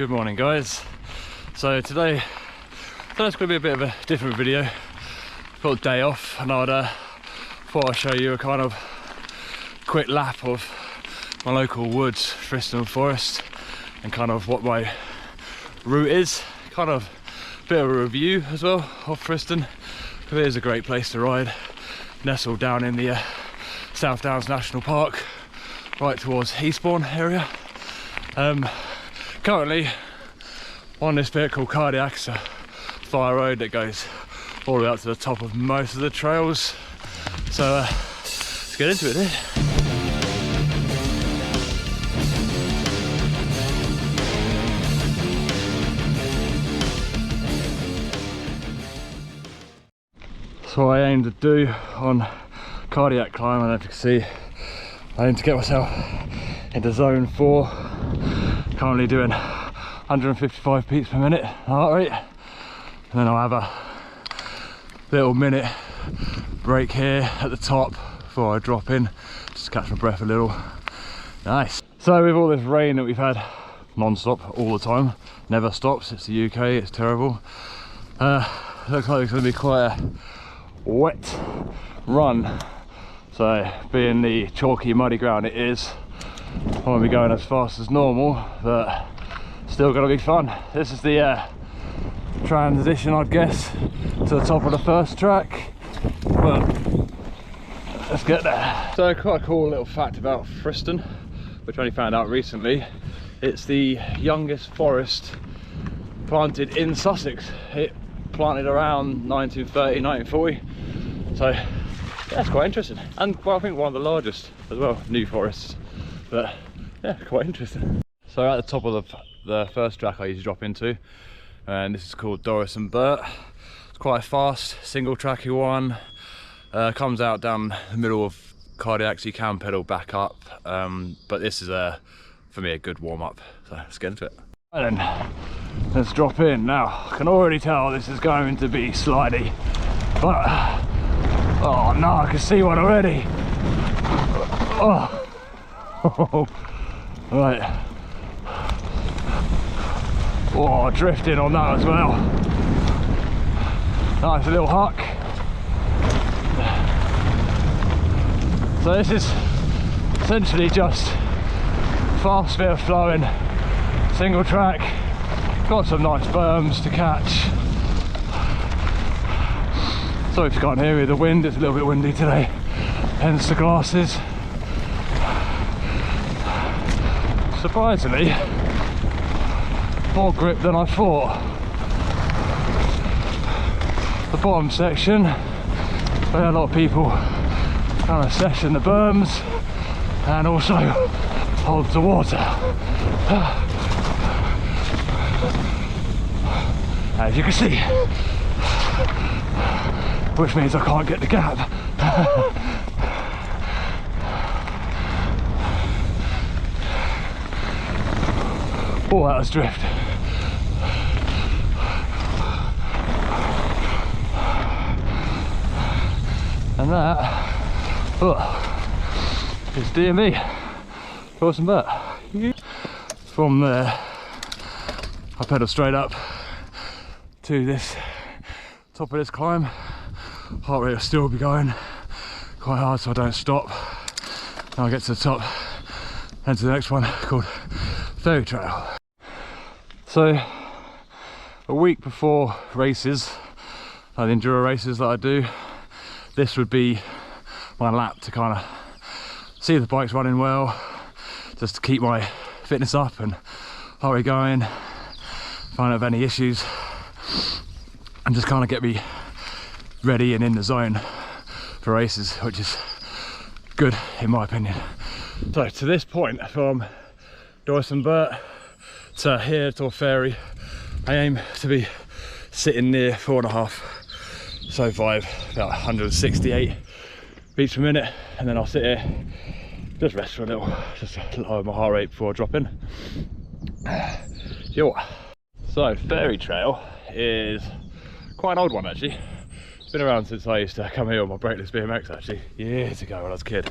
Good morning, guys. So today it's going to be a bit of a different video. Got a day off and thought I'd show you a kind of quick lap of my local woods, Friston Forest, and kind of what my route is. Kind of a bit of a review as well of Friston, because it is a great place to ride, nestled down in the South Downs National Park, right towards Eastbourne area. Currently on this bit called Cardiac, it's a fire road that goes all the way up to the top of most of the trails. So let's get into it then. So what I aim to do on Cardiac climb, I don't know if you can see, I aim to get myself into zone 4, currently doing 155 beats per minute heart rate, and then I'll have a little minute break here at the top before I drop in, just catch my breath a little. Nice. So with all this rain that we've had non-stop all the time, never stops, it's the UK, it's terrible, looks like it's going to be quite a wet run. So being the chalky muddy ground it is, I won't be going as fast as normal, but still gonna be fun. This is the transition, I'd guess, to the top of the first track, but let's get there. So quite a cool little fact about Friston, which I only found out recently. It's the youngest forest planted in Sussex. It planted around 1930, 1940. So yeah, it's quite interesting, and well, I think one of the largest as well, new forests. But yeah, quite interesting. So at the top of the first track I usually drop into, and this is called Doris and Burt. It's quite a fast single tracky one. Comes out down the middle of Cardiac, so you can pedal back up. But this is for me a good warm up. So let's get into it. Right then, let's drop in. Now I can already tell this is going to be slidey, but oh no, I can see one already. Oh. Right. Oh, drifting on that as well. Nice little huck. So this is essentially just fast bit of flowing, single track. Got some nice berms to catch. Sorry if you can't hear me, the wind is a little bit windy today, hence the glasses. Surprisingly, more grip than I thought. The bottom section, where a lot of people kind of session the berms and also hold the water. As you can see, which means I can't get the gap. Oh, that was drift. And that is DME, Doris and Burt. From there, I pedal straight up to this top of this climb. Heart rate will still be going quite hard, so I don't stop. And I get to the top, and to the next one called Fairy Trail. So a week before races, like the enduro races that I do, this would be my lap to kind of see if the bike's running well, just to keep my fitness up and heart rate going, find out if any issues, and just kind of get me ready and in the zone for races, which is good in my opinion. So to this point, from Doris and Burt to here to Fairy, I aim to be sitting near 4.5, so 5, about 168 beats per minute, and then I'll sit here, just rest for a little, just to lower my heart rate before I drop in. You know what? So Fairy Trail is quite an old one actually. It's been around since I used to come here on my brakeless BMX actually, years ago when I was a kid.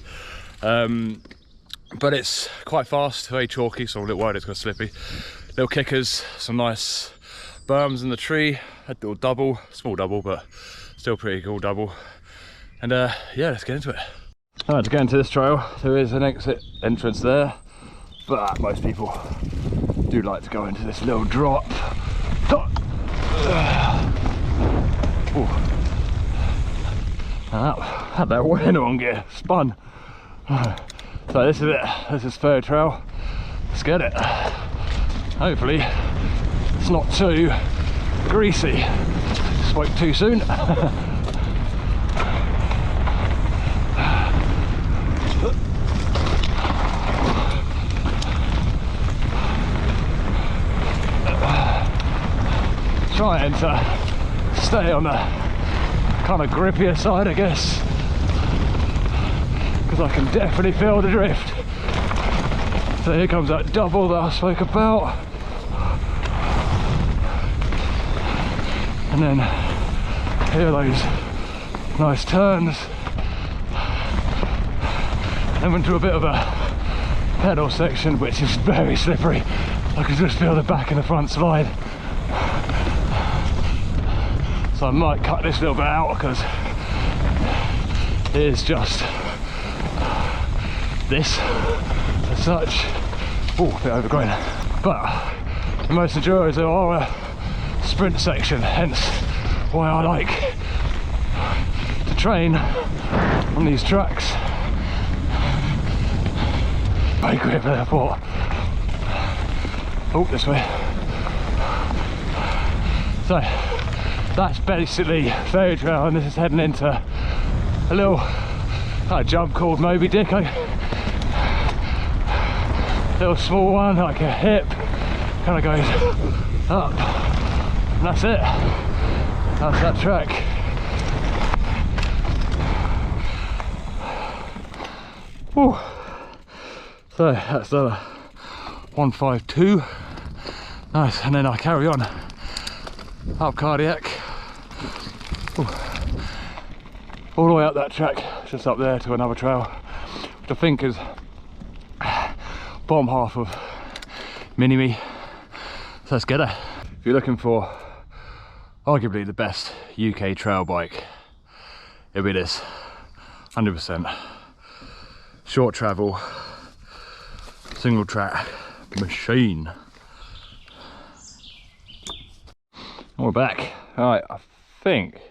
But it's quite fast, very chalky, so I'm a little worried it's going to slippy. little kickers, some nice berms in the tree, a little double, small double, but still pretty cool double. And yeah, let's get into it. Alright, to get into this trail, there is an entrance there, but most people do like to go into this little drop. Had that winner on gear, spun. So this is it, this is third trail. Let's get it. Hopefully it's not too greasy. Spoke too soon. Trying to stay on the kind of grippier side, I guess, because I can definitely feel the drift. So here comes that double that I spoke about, and then here are those nice turns, then into a bit of a pedal section which is very slippery. I can just feel the back and the front slide. So I might cut this little bit out because it is just this as such. Oh, a bit overgrown. But the most Enduros are a sprint section, hence why I like to train on these tracks. Very grip therefore. Oh, this way. So that's basically fairy trail, and this is heading into a little jump called Moby Dick. Little small one, like a hip, kind of goes up, and that's it. That's that track. Whew. So that's the 152. Nice, and then I carry on up Cardiac. Ooh. All the way up that track, just up there to another trail, which I think is bottom half of Mini-Me. So let's get it. If you're looking for arguably the best UK trail bike, it'll be this, 100%. Short travel, single track machine. And we're back. Alright, I think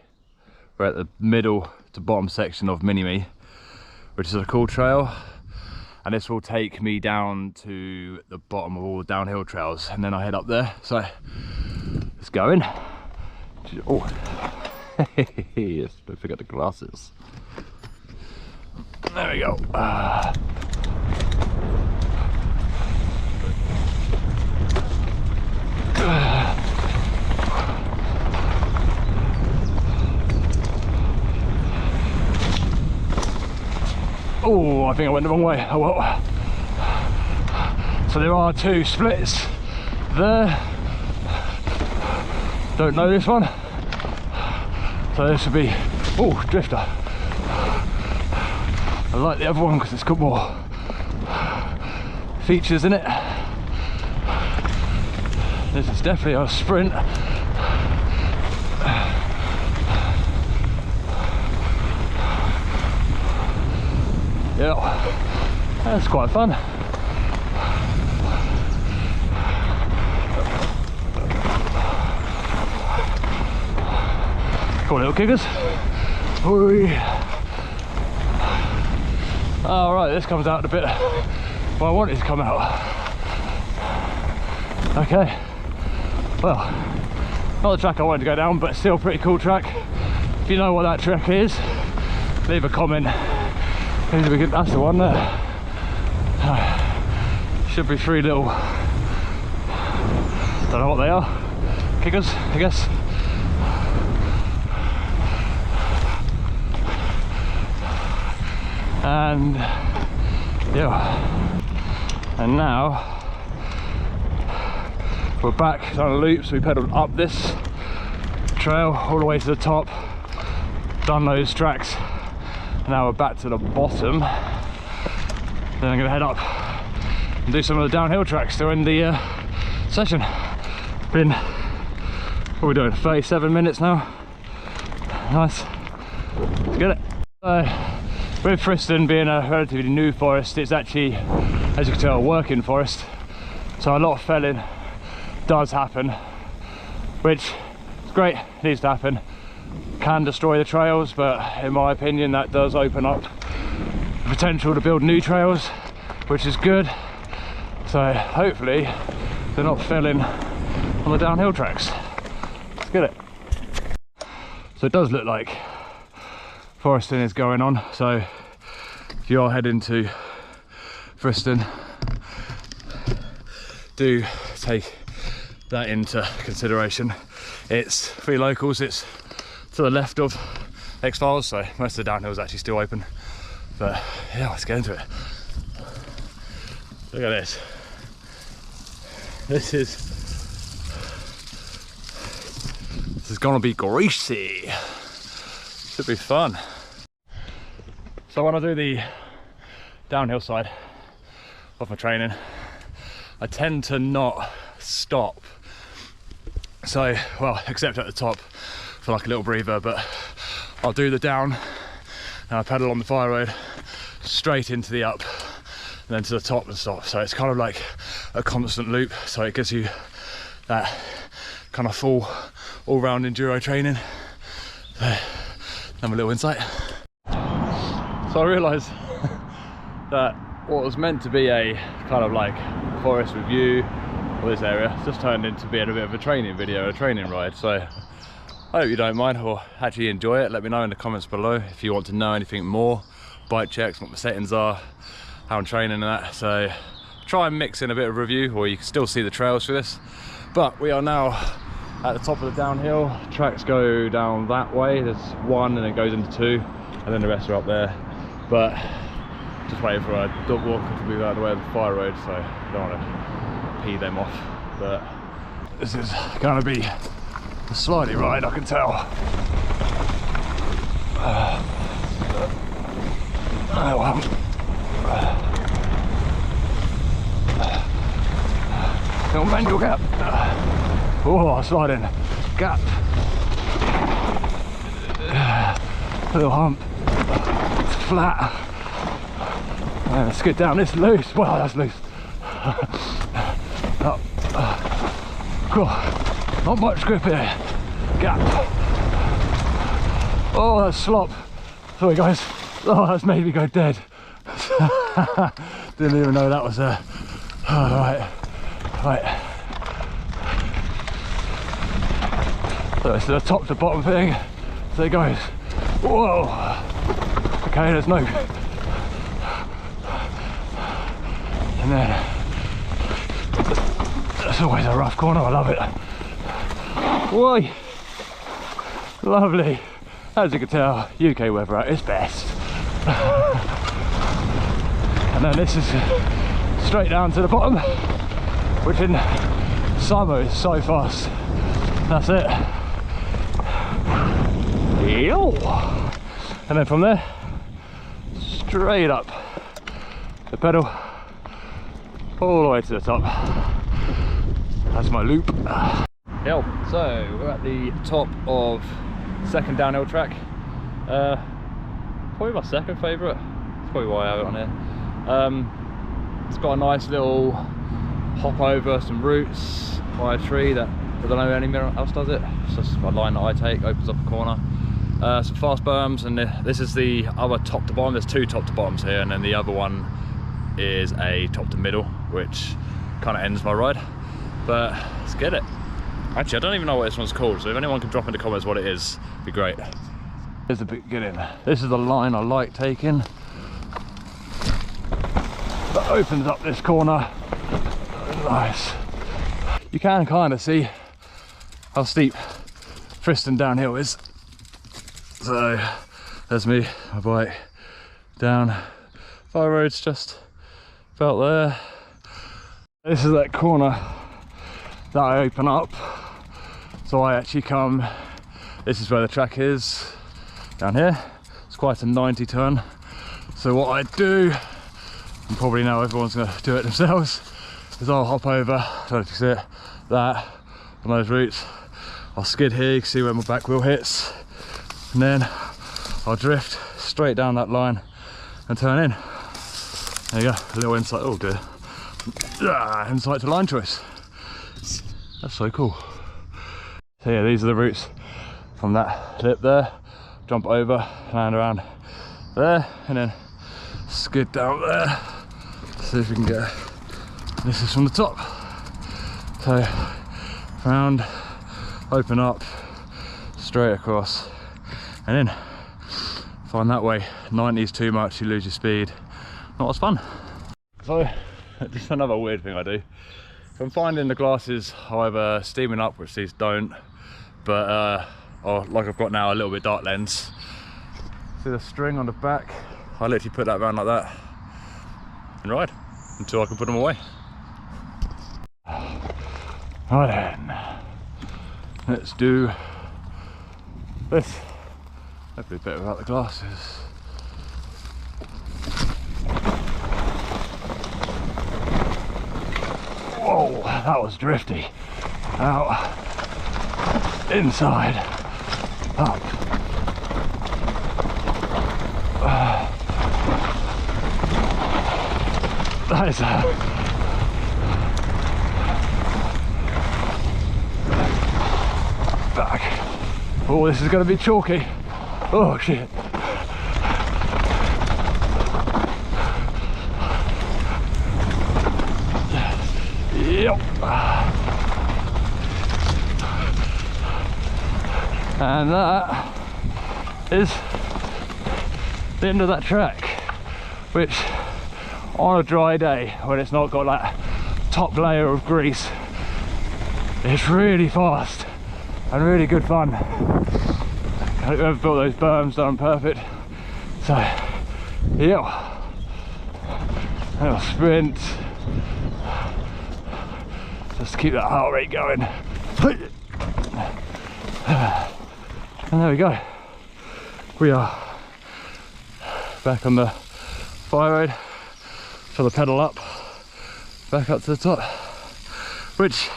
we're at the middle to bottom section of Mini-Me, which is a cool trail, and this will take me down to the bottom of all the downhill trails, and then I head up there. So let's go in. Oh, yes, don't forget the glasses. There we go. Oh, I think I went the wrong way. Oh well. So there are two splits there. Don't know this one. So this would be, oh, drifter. I like the other one because it's got more features in it. This is definitely a sprint. Yeah, that's quite fun. Cool little kickers. Oh right, this comes out a bit well, I want it to come out. Okay, well, not the track I wanted to go down, but still a pretty cool track. If you know what that track is, leave a comment. That's the one there. Should be three little, don't know what they are, kickers, I guess. And yeah, and now we're back on a loop. So we pedalled up this trail all the way to the top, done those tracks. Now we're back to the bottom. Then I'm going to head up and do some of the downhill tracks to end the session. Been, what are we doing, 37 minutes now. Nice, let's get it. With Friston being a relatively new forest, it's actually, as you can tell, a working forest, so a lot of felling does happen, which is great, needs to happen. Can destroy the trails, but in my opinion that does open up the potential to build new trails, which is good. So hopefully they're not felling on the downhill tracks. Let's get it. So it does look like foresting is going on, so if you are heading to Friston, do take that into consideration. It's free locals, it's to the left of X-Files, so most of the downhill is actually still open. But yeah, let's get into it. Look at this. This is gonna be greasy. Should be fun. So when I do the downhill side of my training, I tend to not stop. So, well, except at the top for like a little breather, but I'll do the down and I pedal on the fire road straight into the up and then to the top and stop. So it's kind of like a constant loop, so it gives you that kind of full all-round enduro training. So, have a little insight. So I realised that what was meant to be a kind of like forest review for this area just turned into being a bit of a training video, a training ride. So I hope you don't mind or actually enjoy it. Let me know in the comments below if you want to know anything more, bike checks, what my settings are, how I'm training and that. So try and mix in a bit of review, or you can still see the trails for this. But we are now at the top of the downhill. Tracks go down that way. There's one and it goes into two, and then the rest are up there. But just waiting for a dog walker to move out of the way of the fire road, so I don't want to pee them off. But this is going to be a slidey ride, I can tell. Little manual gap. Oh, sliding gap. Little hump. It's flat. Let's get down. It's loose. Wow, that's loose. Cool. Not much grip here. Gap. Oh, that's slop. Sorry guys. Oh, that's made me go dead. Didn't even know that was there. Right. So it's the top to bottom thing. So it goes. Whoa. Okay, there's no. And then that's always a rough corner. I love it. Whoa. Lovely. As you can tell, UK weather at its best. And then this is straight down to the bottom, which in summer is so fast. That's it. And then from there, straight up the pedal all the way to the top. That's my loop. So we're at the top of second downhill track. Probably my second favourite. That's probably why I have it on here. It's got a nice little hop over some roots by a tree that I don't know anyone else does it. It's just a line that I take, opens up a corner. Some fast berms, and this is the other top to bottom. There's two top to bottoms here, and then the other one is a top to middle, which kind of ends my ride. But let's get it. Actually, I don't even know what this one's called, so if anyone can drop in the comments what it is, it'd be great. Here's the beginning. This is the line I like taking. That opens up this corner. Nice. You can kind of see how steep Friston downhill is. So there's me, my bike down. Fire road's just about there. This is that corner that I open up. So I actually come, this is where the track is, down here. It's quite a 90 turn. So what I do, and probably now everyone's gonna do it themselves, is I'll hop over, I don't know if you see it, that, on those routes. I'll skid here, you can see where my back wheel hits, and then I'll drift straight down that line and turn in. There you go, a little insight, oh dear. Insight to line choice. That's so cool. So yeah, these are the routes from that lip there, jump over, land around there, and then skid down there. See if we can get, this is from the top. So round, open up, straight across, and then find that way. 90's too much, you lose your speed, not as fun. So just another weird thing I do. If I'm finding the glasses either steaming up, which these don't, but or like I've got now, a little bit dark lens. See the string on the back? I literally put that around like that and ride until I can put them away. Right then, let's do this. Hopefully better without the glasses. Whoa, that was drifty. Out, inside, up. That is back. Oh, this is going to be chalky. Oh shit. Yep. And that is the end of that track, which on a dry day when it's not got that top layer of grease, it's really fast and really good fun. Whoever built those berms done perfect. So yeah, little sprint, just keep that heart rate going. And there we go, we are back on the fire road. So the pedal up, back up to the top, which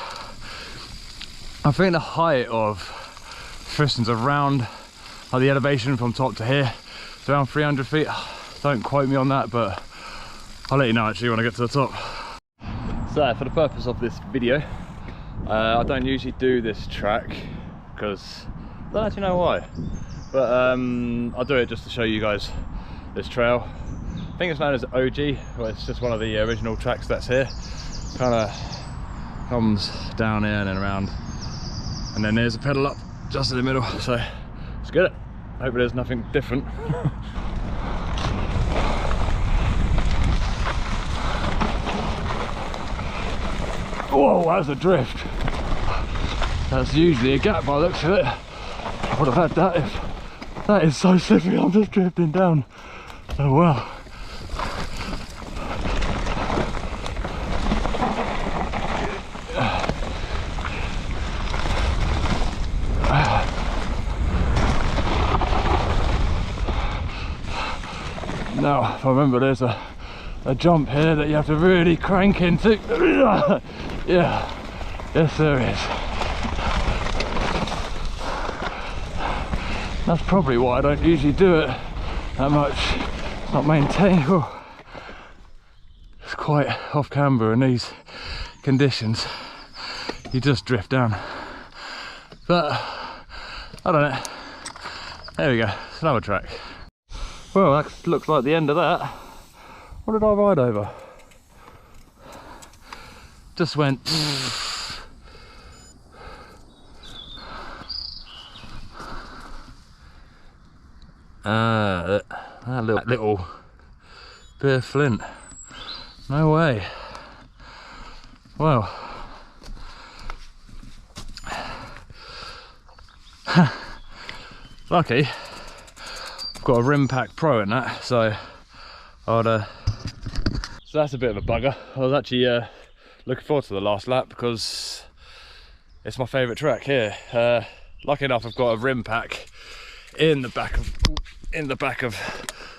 I think the height of Friston's around, like the elevation from top to here, it's around 300 feet. Don't quote me on that, but I'll let you know actually when I get to the top. So for the purpose of this video, I don't usually do this track because I don't actually know why, but I'll do it just to show you guys this trail. I think it's known as OG, well, it's just one of the original tracks that's here. Kind of comes down here and then around, and then there's a pedal up just in the middle, so let's get it. Hope there's nothing different. Whoa, that was a drift. That's usually a gap by the looks of it. I would have had that if, that is so slippery, I'm just drifting down. Oh wow. Now, if I remember, there's a jump here that you have to really crank into. Yeah, yes there is. That's probably why I don't usually do it that much. It's not maintained. Oh, it's quite off camber in these conditions. You just drift down. But I don't know. There we go. It's another track. Well, that looks like the end of that. What did I ride over? Just went. That little bit of flint. No way. Well. Lucky. I've got a Rim Pack Pro in that, so I'd so that's a bit of a bugger. I was actually looking forward to the last lap because it's my favourite track here. Lucky enough, I've got a Rim Pack in the back of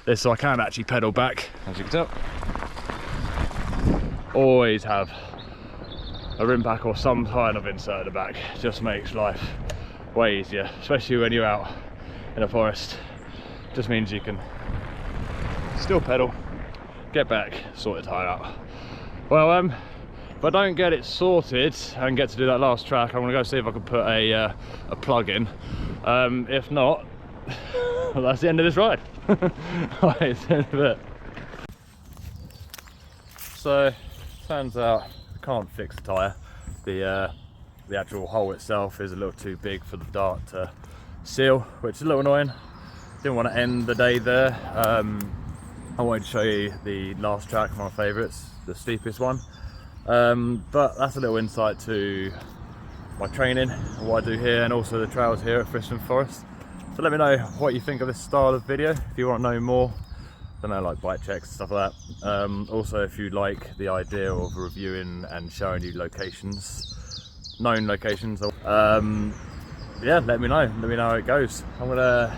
this, so I can actually pedal back, as you can tell. Always have a rim pack or some kind of insert at the back. Just makes life way easier, especially when you're out in a forest. Just means you can still pedal, get back, sort your tyre out. Well, if I don't get it sorted and get to do that last track, I'm gonna go see if I can put a plug in. If not, well, that's the end of this ride. Right, it's the end of it. So, turns out I can't fix the tyre. The actual hole itself is a little too big for the dart to seal, which is a little annoying. Didn't want to end the day there. I wanted to show you the last track, one of my favourites, the steepest one. But that's a little insight to my training, what I do here, and also the trails here at Friston Forest. So let me know what you think of this style of video, if you want to know more. I don't know, like bike checks and stuff like that. Also, if you like the idea of reviewing and showing you locations, known locations, yeah, let me know how it goes. I'm gonna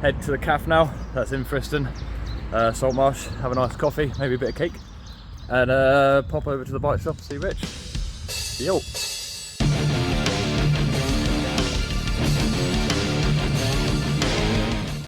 head to the cafe now, that's in Friston, Saltmarsh, have a nice coffee, maybe a bit of cake, and pop over to the bike shop and see Rich. Yo.